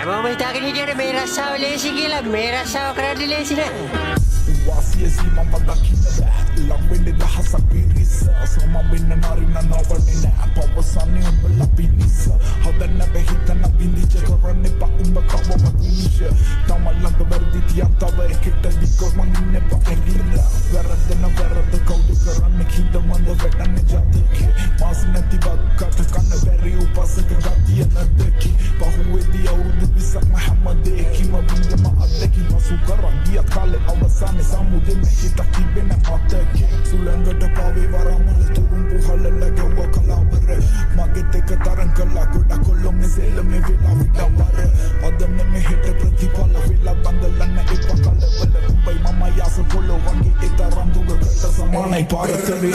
මම හිතාගෙන හිටියට මේ රස්සාව ලේසි කියලා. මේ රස්සාව කරන්න ලේසි නෑ. වාසියසි මම දකින්න බෑ ලම්බෙන්නේ දහසක් පිරිස සම වෙන්න නරින්න නවන්නේ නෑ පවසන්නේ උඹලා පිනිස හදන්න බැහිතන බින්දිච්ච කරන්න එපා උඹ කවම පිනිෂ තමල්ලඟ වැරදි තියන් තව එකට දික්කො මං ඉන්නේ පැඟිල්ල වැරද්ද කවුද කරන්නේ කිඳ මන්ද වැටන්නේ ජාතකේ මාස නැති බක්කට කන්න බැරි උපසක ගතිය නැදකි පහුවේදී අවුරුදු 20ක් මහම්මදේ කිම බින්දම අද්දකි මසු කරන් ගිය කාලේ අවසානේ සමුදේ මෙහිට තිබෙන අතකේ සුලංගට පාවේ වරමුණ තුරුම් පුහලල ගෙව්ව කලාබර මගෙත් එක තරං කළා ගොඩක් කොල්ලොම් මෙසෙල්ල මේ වෙලා විඩවර අද මෙහෙට ප්‍රතිඵල වෙලා බඳලන්න එපා කලබල උඹයි මම යාස පොළොව වගේ ඒ තරම් දුරකට සමානයි පාරතරය